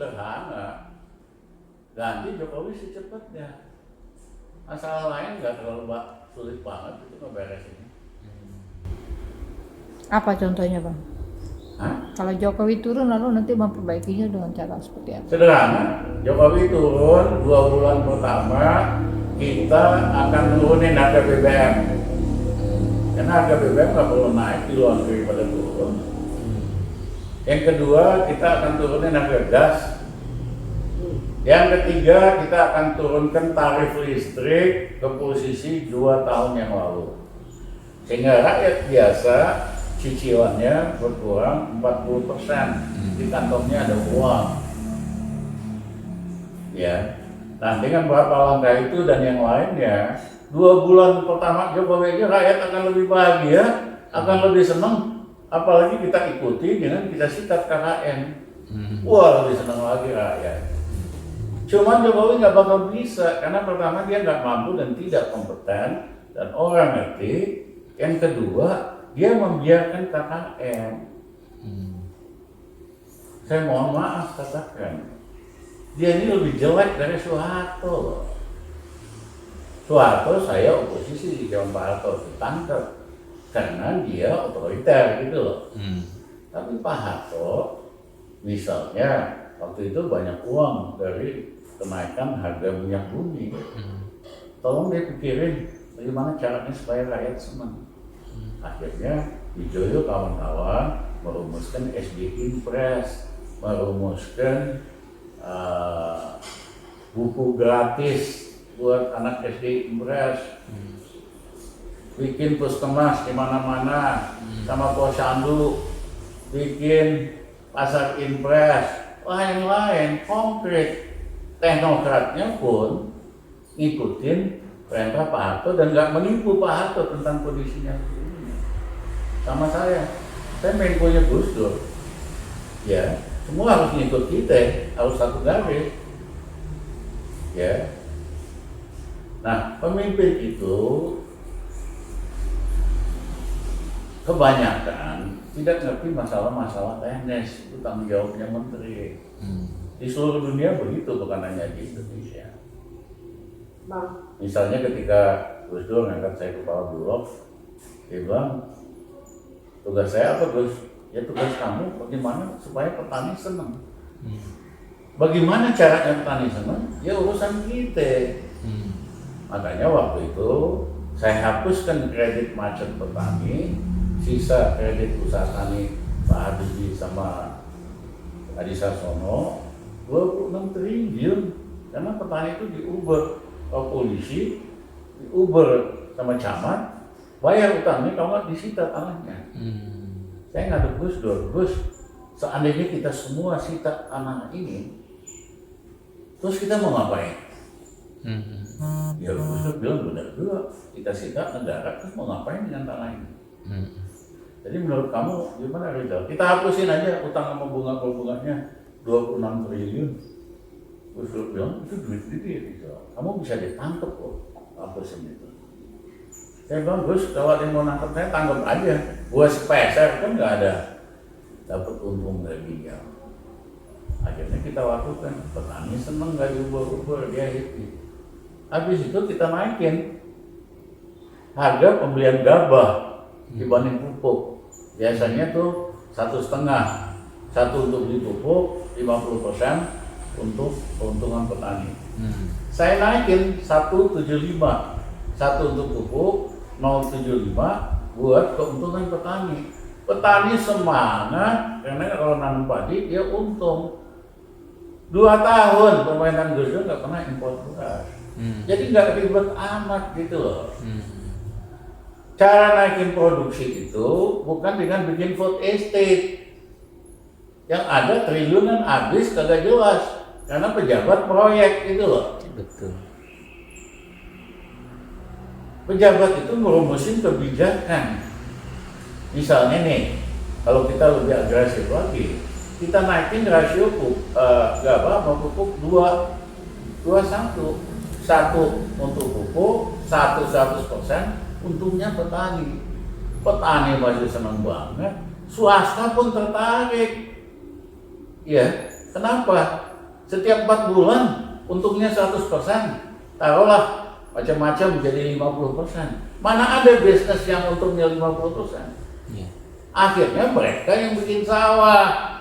sederhana, ganti Jokowi secepatnya. Masalah lain nggak terlalu sulit banget itu ngeberesinnya. Apa contohnya Bang? Hah? Kalau Jokowi turun lalu nanti memperbaikinya dengan cara seperti apa? Sederhana, Jokowi turun 2 bulan pertama kita akan nurunin harga BBM. Karena harga BBM nggak perlu naik di luar daripada turun. Yang kedua, kita akan turunin harga gas. Yang ketiga, kita akan turunkan tarif listrik ke posisi 2 tahun yang lalu. Sehingga rakyat biasa cicilannya berkurang 40%. Di kantongnya ada uang. Ya. Nah, dengan beberapa langkah itu dan yang lainnya, 2 bulan pertama Jokowi aja rakyat akan lebih bahagia, akan lebih senang. Apalagi kita ikuti dengan kita sikat KKN. Wah, lebih senang lagi rakyat. Cuman Jokowi nggak bakal bisa, karena pertama dia nggak mampu dan tidak kompeten, dan orang ngerti. Yang kedua, dia membiarkan KKN. Saya mohon maaf katakan, dia ini lebih jelek dari Soeharto. Soeharto saya oposisi di zaman Pak Harto ditangkap karena dia otoriter gitu loh. Tapi Pak Harto misalnya waktu itu banyak uang dari kenaikan harga minyak bumi. Tolong dia pikirin bagaimana caranya supaya rakyat senang. Akhirnya Wijoyo kawan-kawan merumuskan SD Impres, merumuskan buku gratis buat anak SD Impres, bikin puskesmas di mana-mana sama posyandu, bikin pasar Impres, lain-lain konkret. Teknokratnya pun ngikutin perintah Pak Harto dan nggak menipu Pak Harto tentang kondisinya ini. Sama saya Menkonya Gus Dur, ya semua harus ngikut kita, harus satu garis, ya. Nah, pemimpin itu kebanyakan tidak ngerti masalah-masalah teknis, itu tanggung jawabnya menteri. Di seluruh dunia begitu, bukan hanya di Indonesia. Misalnya ketika Gus Dur ngangkat saya kepala Bulog, dia bilang, tugas saya apa Gus? Ya tugas kamu bagaimana supaya petani senang. Bagaimana caranya petani senang? Ya urusan kita. Makanya waktu itu saya hapuskan kredit macet petani, sisa kredit usaha tani Pak Habibie sama Adi Sarsono 26 triliun, karena petani itu diuber ke polisi, diuber sama camat, bayar utangnya kalau nggak disita tanahnya. Saya ngadu Gus Dur, Gus, seandainya kita semua sita tanah ini, terus kita mau ngapain? Ya Gus Dur bilang benar juga, kita sita negara, terus mau ngapain dengan tanah ini? Jadi menurut kamu gimana Rizal? Kita hapusin aja utang sama bunga-bunganya 26 triliun. Gus Dur bilang itu duit gede Rizal, kamu bisa ditangkap kok hapusin itu. Saya bilang Gus, kalau ada yang mau nangkep saya tangkap aja, gua sepeser kan nggak ada dapat untung dari dia. Akhirnya kita lakukan, petani seneng nggak diubah-ubah, dia happy. Habis itu kita naikin harga pembelian gabah dibanding pupuk. Biasanya tuh 1,5, satu untuk beli pupuk, 50% untuk keuntungan petani. Saya naikin 1,75, satu untuk pupuk, 0,75 buat keuntungan petani. Petani semangat karena kalau nanam padi dia untung. 2 tahun pemerintahan Gus Dur nggak pernah impor beras. Jadi nggak ribet amat gitu loh. Cara naikin produksi itu bukan dengan bikin food estate. Yang ada triliunan habis kagak jelas karena pejabat proyek gitu loh. Betul. Pejabat itu merumusin kebijakan. Misalnya nih, kalau kita lebih agresif lagi, kita naikin rasio gabah sama pupuk 2:1. 1 untuk pupuk, 100% untungnya petani. Petani masih senang banget, swasta pun tertarik. Ya, kenapa? Setiap 4 bulan untungnya 100%, taruhlah macam-macam jadi 50%. Mana ada bisnis yang untungnya 50%? Iya. Akhirnya mereka yang bikin sawah,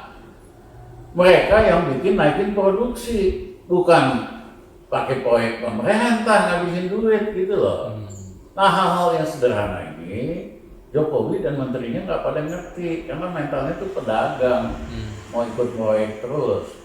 mereka yang bikin naikin produksi, bukan pakai proyek pemerintah ngabisin duit gitu loh. Nah hal-hal yang sederhana ini Jokowi dan menterinya nggak pada ngerti karena mentalnya tuh pedagang, mau ikut proyek terus.